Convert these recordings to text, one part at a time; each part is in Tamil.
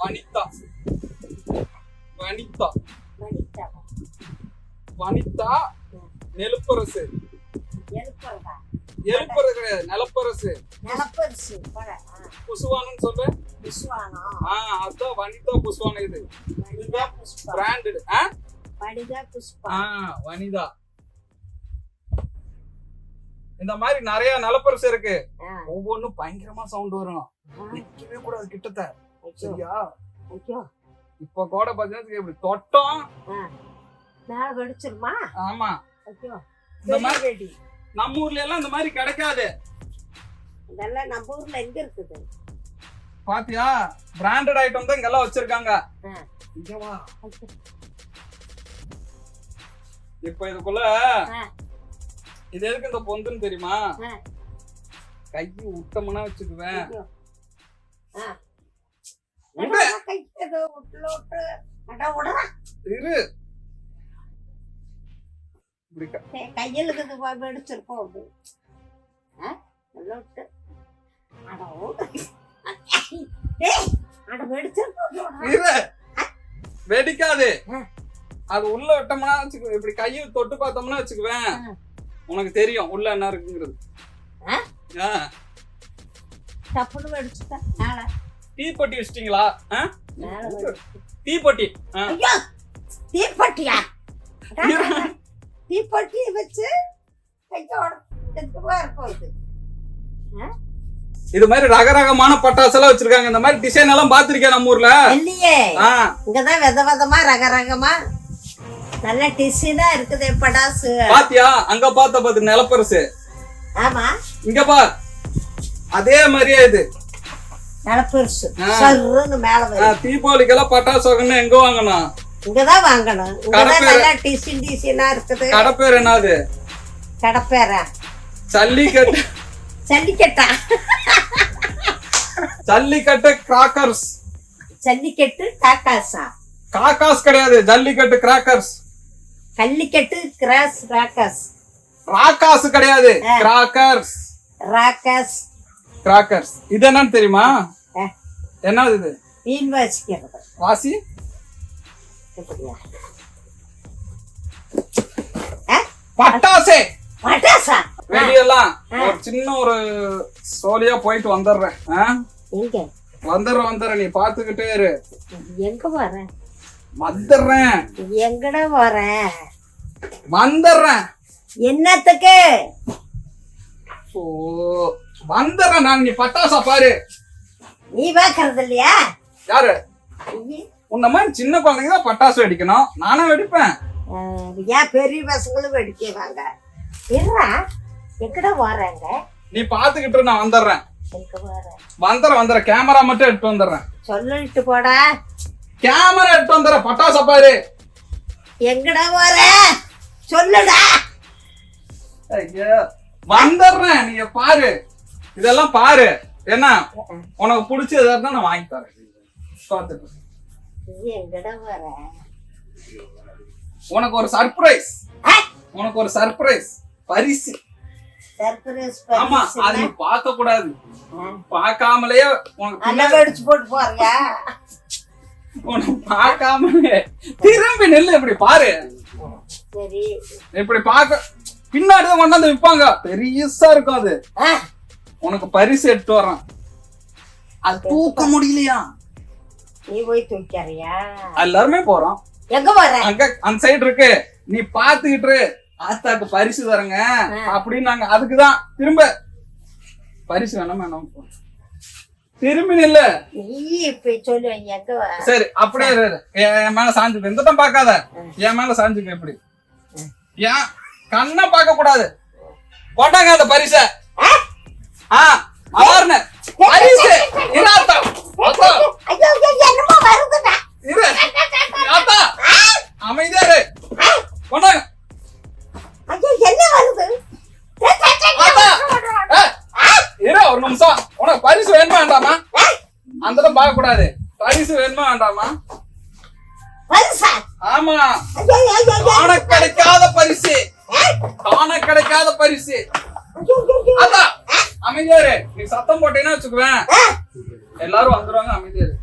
வனிதா வனிதா வனிதா வனிதா நெலுப்பரசு. எழுப்புறதா? எழுப்புறது கிடையாது, நெலப்பரசு. நெலப்பரிசு புசுவானன்னு சொல்லு. புஷ்வானம். அதான் வனிதா புசுவானம். இது வனிதா புஷ்பா பிராண்டட். வனிதா புஷ்பா. வனிதா. இந்த மாதிரி நிறைய நெலப்பரிசு இருக்கு. ஒவ்வொன்னும் பயங்கரமா சவுண்ட் வரும். நிக்கவே கூடாது கிட்டத்த. சரியா? இப்ப கூட பாத்தீங்கன்னா இப்படி தொட்டோம் மேல வெடிச்சிருமா? ஆமா. இந்த மாதிரி நம்ம ஊர்ல எல்லாம் இந்த மாதிரி கிடைக்காது. இதெல்லாம் நம்ம ஊர்ல எங்க இருக்குது பாத்தியா? பிராண்டட் ஐட்டம் தான் இங்கெல்லாம் வச்சிருக்காங்க. இங்க வா. இப்ப இதுக்குள்ள இது எதுக்கு இந்த பொந்துன்னு தெரியுமா? கையை விட்டோம்னா வச்சுக்குவேன். கையில் வெடிச்சிருப்போம். வெடிக்காது. அது உள்ள விட்டோம்னா வச்சுக்குவேன். இப்படி கையை தொட்டு பார்த்தோம்னா வச்சுக்குவேன், உனக்கு தெரியும் உள்ள என்ன இருக்குங்கிறது. தீப்பொட்டி வச்சிட்டீங்களா? தீப்பொட்டி. தீப்பொட்டியா? தீப்பொட்டி வச்சு இது மாதிரி ரகரகமான பட்டாசு எல்லாம் வச்சிருக்காங்க. இந்த மாதிரி டிசைன் எல்லாம் பாத்திருக்கேன் நம்ம ஊர்ல. இல்லையே, இங்கதான் வித விதமா ரகரகமா நல்ல டிசைனா இருக்குது பட்டாசு. பாத்தியா? அங்க பாத்து நெலப்பரிசு. ஆமா, இங்க பார், அதே மாதிரியே இது நெலப்பரிசு. சர்ருன்னு மேல வரும். தீபாவளிக்கெல்லாம் பட்டாசு வாங்கணும் எங்க வாங்கணும்? இங்கதான் வாங்கணும். இங்கதான் நல்ல டிசைனா இருக்குது. கடை பேர் என்னது? கடை பேரா? ஜல்லிக்கட்டு. ஜல்லிக்கட்டா? ஜல்லிக்கட்டு கிராக்கர்ஸ். ஜல்லிக்கட்டு காக்காஸா? காக்காஸ் கிடையாது, ஜல்லிக்கட்டு கிராக்கர்ஸ். கல்லிக்கட்டு கிராஸ் ராக்கர்ஸ். ராக்காஸ் கிடையாது, கிராக்கர்ஸ். Rockers crackers. இது என்னன்னு தெரியுமா? என்னது இது? மீன் வாசிக்கிறது. வாசி. பட்டாசே. பட்டாசா? வெடியெல்லாம் ஒரு சின்ன ஒரு சோலியா போயிட்டு வந்துடுறேன். எங்க வந்துடுறேன், நீ பாத்துக்கிட்டே இரு. எங்க வர? வந்துடுறேன். எங்கடா வர? வந்துடுறேன். என்னத்துக்கு? ஓ, வந்துடுறேன் நான். நீ பட்டாசா பாரு. நீ பாக்குறது இல்லையா? யாரு? உன்ன மாதிரி சின்ன குழந்தைங்க தான் பட்டாசு வெடிக்கணும். நானும் வெடிப்பேன். ஏன் பெரிய பசங்களும் வெடிக்குவாங்க? எங்கடா வராங்க? நீ பாத்துக்கிட்டு நான் வந்துடுறேன். வந்துடுறேன். கேமரா மட்டும் எடுத்து வந்துடுறேன். சொல்லிட்டு போடா. கேமரா எடுத்து வந்துடுறேன். பட்டாசா பாரு. எங்கடா வர? சொல்லுடா. வந்துடுறேன், நீங்க பாரு. இதெல்லாம் பாரு. என்ன உனக்கு பிடிச்சதா இருந்தா நான் வாங்கி தரேன். பாத்துட்டு எங்கடா வர? உனக்கு ஒரு சர்ப்ரைஸ். உனக்கு ஒரு சர்ப்ரைஸ் பரிசு. சர்ப்ரைஸ்? ஆமா, அது நீ பார்க்க கூடாது. பார்க்காமலே உனக்கு வெடிச்சு போட்டு போறியா? உனக்கு பார்க்காமலே திரும்பி நெல்லு. இப்படி பாரு. சரி, இப்படி பார்க்க பின்னாடிதான் கொண்டாந்து விற்பாங்க. பெரியசா இருக்கும் அது. உனக்கு பரிசு எடுத்து வர்றேன். அது தூக்க முடியலையா? நீ போய் தூக்கிறியா? எல்லாருமே போறோம். எங்க வர? அங்க அந்த சைடு இருக்கு, நீ பாத்துக்கிட்டு ஆத்தாக்கு பரிசு தரங்க அப்படின்னு. நாங்க அதுக்குதான் திரும்ப பரிசு வேணாம் திரும்பி நில்ல. நீ இப்ப சொல்லு. எங்க வர? சரி, அப்படியே என் மேல சாஞ்சுக்க. இந்த தான் பாக்காத, என் மேல சாஞ்சுக்க. எப்படி ஏன் கண்ண பாக்க கூடாது? போட்டாங்க அந்த பரிச. பரிசு அமைதியாரு. கொண்டாங்க. என்ன வருது? ஒரு நிமிஷம். உனக்கு பரிசு வேணுமா வேண்டாமா? அந்த பார்க்க கூடாது. பரிசு வேணுமா வேண்டாமா? ஆமா, காண கிடைக்காத பரிசு. காண கிடைக்காத பரிசு. அதான் அமைதியாரு. நீ சத்தம் போட்டீங்கன்னா வச்சுக்குவேன், எல்லாரும் வந்துருவாங்க. அமைதியாரு.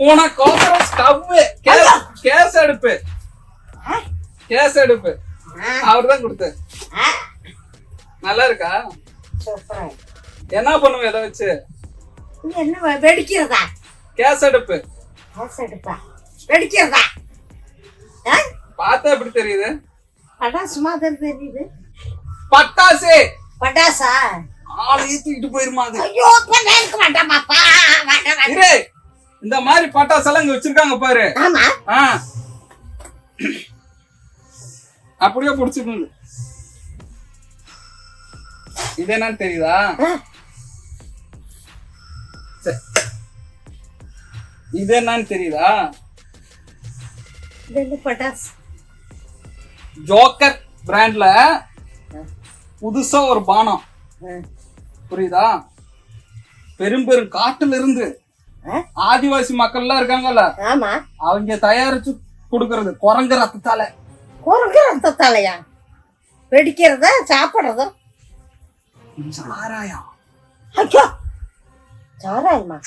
உனக்கோசரம் ஸ்டவ் கேஸ் அடுப்பு கேஸ் அடுப்பு அவர்தான் கொடுத்தாரு. நல்லா இருக்கா? சூப்பரா. என்ன பண்ணுவேன் இதை வச்சு? என்ன வெடிக்கிறதா? கேஸ் அடுப்பு. கேஸ் அடுப்பா? வெடிக்கிறதா? பார்த்தா எப்படி தெரியுது? பட்டாசு மாதிரி தெரியுது. பட்டாசு. பட்டாசா? ஆளை தூக்கிட்டு போயிருமா அது? ஐயோ எனக்கு வேண்டாமாப்பா. இரு, இந்த மாதிரி பட்டாசு எல்லாம் இங்க வச்சிருக்காங்க பாரு. ஆமா. அப்படியே புடிச்சுக்கணும். இது என்னன்னு தெரியுதா? இது என்னன்னு தெரியுதா? பட்டாசு. ஜோக்கர் பிராண்ட்ல புதுசா ஒரு பானம், புரியுதா? பெரும் பெரும் காட்டுல இருந்து ஆதிவாசி மக்கள் எல்லாம் இருக்காங்கல்ல, அவங்க தயாரிச்சு கொடுக்கறது குரங்கு ரத்தத்தால. குரங்கு ரத்தத்தாலயா? வெடிக்கிறதா சாப்பிடுறதா? சாராயம். சாராயமா?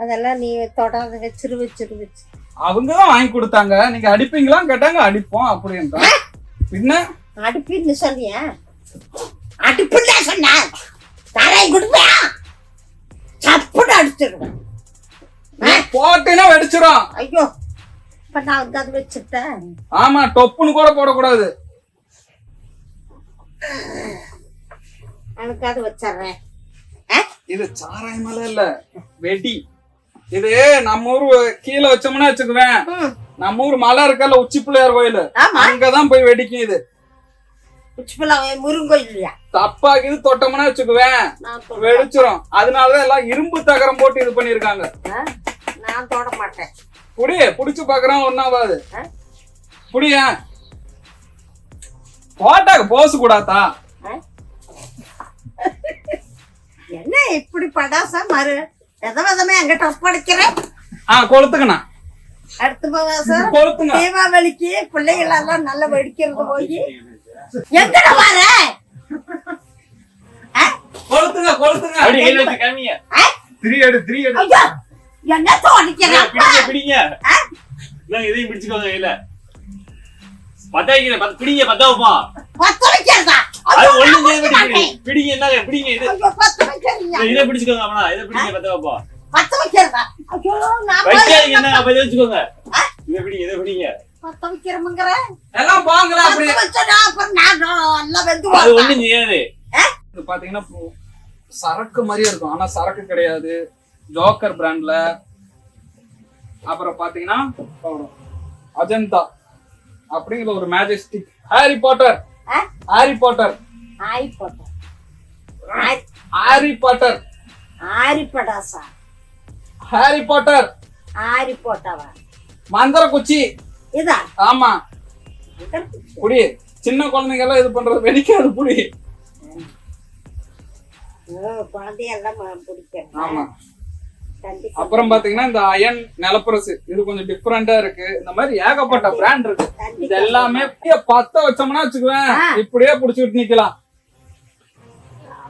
அதெல்லாம் நீ தொடாத. வச்சிரு. அவங்கதான் வாங்கி கொடுத்தாங்க. நீங்க அடிப்பீங்களா கேட்டாங்க. அடிப்போம் அப்படின்றா. பின்ன அடிப்பின்னு சொன்னியா? அடிப்புன்னு சொன்ன. சாராயம் குடிப்பியா? சப்புன்னு அடிச்சிருவேன். போட்டேன்னா வெடிச்சிடும். ஐயோ, இப்ப நான் வந்து அது வச்சுட்டேன். ஆமா, டொப்புன்னு கூட போடக்கூடாது. எனக்கு அது வச்சிடுறேன். இது சாராயமால இல்ல, வெடி. இது நம்ம ஊர் கீழே வச்சோம்னா வச்சுக்குவேன், நம்ம ஊர் மலை இருக்கல, உச்சி பிள்ளையார் கோயில், அங்கதான் போய் வெடிக்கும். இது உச்சி பிள்ளையார் முருங்கோயில் இல்லையா? தப்பாக்கு இது தொட்டோம்னா வச்சுக்குவேன் வெடிச்சிரும். அதனாலதான் எல்லாம் இரும்பு தகரம் போட்டு இது பண்ணிருக்காங்க. நான் தொட மாட்டேன். புடிச்சு பாக்குறான், ஒன்னாவது புடிய போட்டாக்க போசு கூடாதா? என்ன இப்படி படாசா மறு விதமே எங்கிட்ட ஒப்படைக்கிறேன். கொளுத்துக்கண்ணா. அடுத்த தீபாவளிக்கு பிள்ளைகள் எல்லாம் நல்லா வெடிக்கிறது போய் எங்கட வர கொளுத்துங்க கொளுத்துங்க. என்ன தோணிக்கிறேன்? இதையும் பிடிச்சுக்கோங்க. கையில பத்த வைக்கிறேன். பிடிங்க, பத்த வைப்போம். பத்த வைக்கிறதா? பிடிங்க, என்ன பிடிங்க. இது இதை பிடிச்சுக்கோங்க. அவனா இதை பிடிங்க, பத்த வைப்போம். பத்த வைக்கிறதா? ஐயோ, நான் வைக்காதீங்க. என்ன அப்ப இதை வச்சுக்கோங்க. இதை பிடிங்க, இதை பிடிங்க. பத்த வைக்கிறமுங்கற எல்லாம் பாங்களா? அப்படி வச்சடா. அப்புறம் நான் எல்லாம் வெந்து அது ஒண்ணும் செய்யாது. இது பாத்தீங்கன்னா சரக்கு மாதிரியே இருக்கும், ஆனா சரக்கு கிடையாது. ஜோக்கர் பிராண்ட்ல. அப்புறம் பாத்தீங்கன்னா அஜந்தா அப்படிங்கிற ஒரு majestic. Harry Potter. Harry Potter. Harry Potter. Harry Potter. Harry படாசா? Harry Potter. ஹாரி போட்டவா? மந்திர குச்சி. இதா? ஆமா. புடி. சின்ன குழந்தைங்க எல்லாம் இது பண்றது வெடிக்காது. புடி. குழந்தையெல்லாம் பிடிக்கும். ஆமா. அப்புறம் பாத்தீங்கன்னா இந்த அயன் நிலப்பரசு, இது கொஞ்சம் டிஃபரெண்டா இருக்கு. இந்த மாதிரி ஏகப்பட்ட பிராண்ட் இருக்கு. இது எல்லாமே பத்த வச்சோம்னா வச்சுக்குவேன், இப்படியே புடிச்சுட்டு நிக்கலாம்.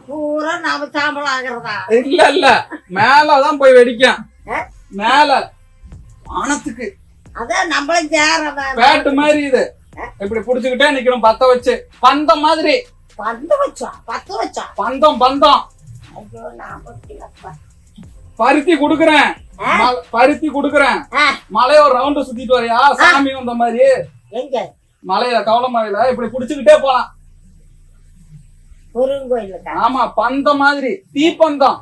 பூரா நாம சாம்பல் ஆகிறதா? இல்ல இல்ல, மேலதான் போய் வெடிக்கும். மேல வானத்துக்கு. அதான் நம்மளும் பேட்டு மாதிரி இது. இப்படி புடிச்சுக்கிட்டே நிக்கணும் பத்த வச்சு. பந்தம் மாதிரி. பந்தம் வச்சா? பத்த வச்சா? பந்தம் பந்தம். ஐயோ, நான் பத்திலப்பா. பருத்தி குடுக்குறேன். பருத்தி குடுக்குறேன். மலைய ஒரு ரவுண்ட் சுத்திட்டு வரையா சாமி வந்த மாதிரி? எங்க மலையில, கவலை மலையில இப்படி புடிச்சுக்கிட்டே போலாம். முருங்கோயிலுக்கா? ஆமா, பந்த மாதிரி. தீப்பந்தம்.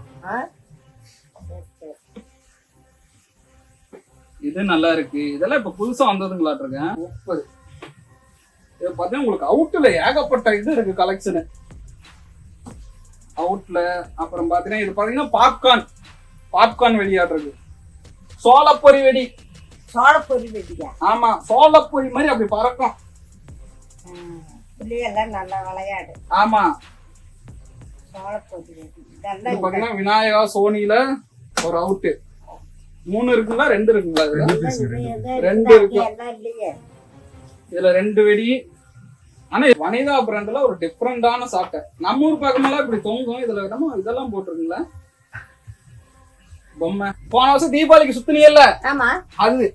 இது நல்லா இருக்கு. இதெல்லாம் இப்ப புதுசா வந்ததுங்களாட்டு இருக்கேன். 30. இது பாத்தீங்கன்னா உங்களுக்கு அவுட்ல ஏகப்பட்ட இது இருக்கு கலெக்ஷன். அவுட்ல அப்புறம் பாத்தீங்கன்னா இது பாத்தீங்கன்னா பாப்கார்ன் வெடியாடுறது. சோளப்பொரி வெடி. சோளப்பொரி வெடியா? ஆமா, சோளப்பொரி மாதிரி அப்படி பறக்கும். பிள்ளையெல்லாம் நல்லா விளையாடு. ஆமா, சோளப்பொரி வெடி. பாத்தீங்கன்னா விநாயகா சோனில ஒரு அவுட்டு. 3 இருக்குங்களா? 2 இருக்குங்களா? 2 இருக்கு. இதுல 2 வெடி. ஆனா வனிதா பிராண்ட்ல ஒரு டிஃபரெண்டான சாட்டை. நம்ம ஊர் பக்கமெல்லாம் இப்படி தொங்கும். இதுல நம்ம இதெல்லாம் போட்டிருக்குங்களா? பொம்மை போன வருஷம் தீபாவளிக்கு சுத்தினியல்ல ஆமா அது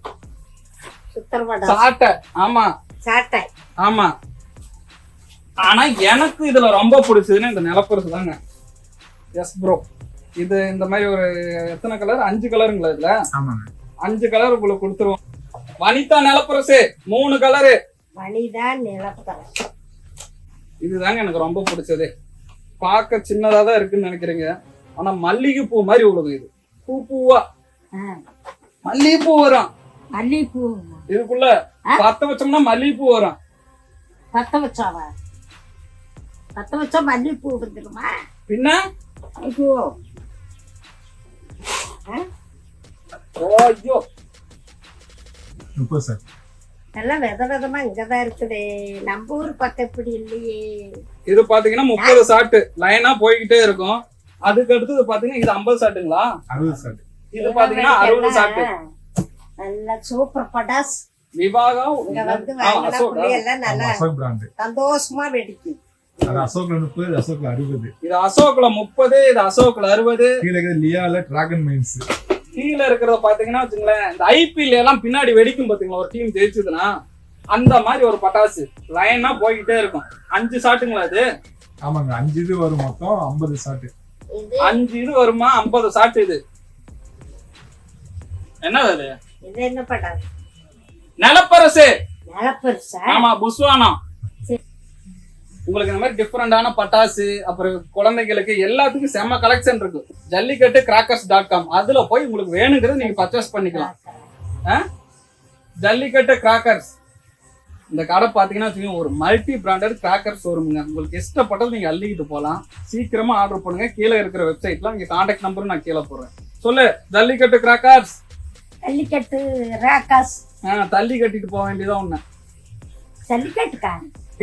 சுத்தர பட்டாசு சாட்டை. ஆமா சாட்டை. ஆமா. ஆனா எனக்கு இதுல ரொம்ப பிடிச்சதுன்னா இந்த நிலப்பரிசு தாங்க. எஸ் ப்ரோ, இது இந்த மாதிரி ஒரு எத்தனை கலர்? 5 கலருங்களா இதுல? ஆமாங்க. 5 கலர் உங்களுக்கு கொடுத்துருவோம். வனிதா நிலப்பரிசு 3 கலரு. வனிதா நிலப்பரிசு இதுதாங்க எனக்கு ரொம்ப பிடிச்சது. பார்க்க சின்னதா தான் இருக்குன்னு நினைக்கிறீங்க, ஆனா மல்லிகை பூ மாதிரி உள்ளது. இது பூ பூவா மல்லிகை பூ வரும். மல்லிகைப்பூ இதுக்குள்ள பத்த வச்சோம்னா மல்லிகை பூ வரும். பத்த வச்சாவா? பத்த வச்சா மல்லிகைப்பூ வந்துருமா? பின்ன ஐயோ ஐயோ 30 சார். நல்லா வித விதமா இங்கதான் இருக்குதே. நம்ம ஊர் பக்கம் இப்படி இல்லையே. இது பாத்தீங்கன்னா 30 சாட்டு லைனா போய்கிட்டே இருக்கும். அதுக்கு அடுத்தது பாத்தீங்கன்னா இது 50 சாட்டுங்களா? 60 சார். இது பாத்தீங்கன்னா 60 சாட்டு. நல்ல சூப்பர் பட்டாஸ். விவாகம் இங்க வந்து வாங்கினா புள்ளையெல்லாம் நல்லா அசோக் பிராண்ட். சந்தோஷமா வெடிக்கும். அது அசோக்ல 30, அசோக்ல 60. இது அசோக்ல 30, இது அசோக்ல 60. கீழ இருக்கிறது லியால டிராகன் மைன்ஸ். கீழ இருக்கிறத பாத்தீங்கன்னா வச்சுங்களேன், இந்த ஐபிஎல் எல்லாம் பின்னாடி வெடிக்கும் பாத்தீங்களா, ஒரு டீம் ஜெயிச்சதுன்னா அந்த மாதிரி ஒரு பட்டாசு லைனா போய்கிட்டே இருக்கும். 5 சாட்டுங்களா இது? ஆமாங்க, 5 இது வரும், மொத்தம் 50 சாட்டு. இது 5 இது வருமா? 50 சாட்டு. இது என்னது? அது இது என்ன பட்டாசு? நிலப்பரசு. நிலப்பரிசா? ஆமா, புஸ்வானம். உங்களுக்கு இந்த மாதிரி டிஃபரெண்டான பட்டாசு, அப்புறம் குழந்தைகளுக்கு எல்லாத்துக்கும் செம்ம கலெக்ஷன் இருக்கு. ஜல்லிக்கட்டு crackers.com அதுல போய் உங்களுக்கு வேணுங்கிறது நீங்க பர்ச்சேஸ் பண்ணிக்கலாம். ஜல்லிக்கட்டு கிராக்கர்ஸ் இந்த கடை பாத்தீங்கன்னா வச்சுக்கோங்க, ஒரு மல்டி பிராண்டட் கிராக்கர்ஸ் வருங்க. உங்களுக்கு இஷ்டப்பட்டது நீங்க அள்ளிக்கிட்டு போகலாம். சீக்கிரமா ஆர்டர் பண்ணுங்க. கீழே இருக்கிற வெப்சைட்ல நீங்க கான்டாக்ட் நம்பரும் நான் கீழே போடுறேன். சொல்லு, ஜல்லிக்கட்டு கிராக்கர்ஸ். ஜல்லிக்கட்டு ராக்காஸ். தள்ளி கட்டிட்டு போக வேண்டியதான் ஒண்ணு. ஜல்லிக்கட்டுக்கா?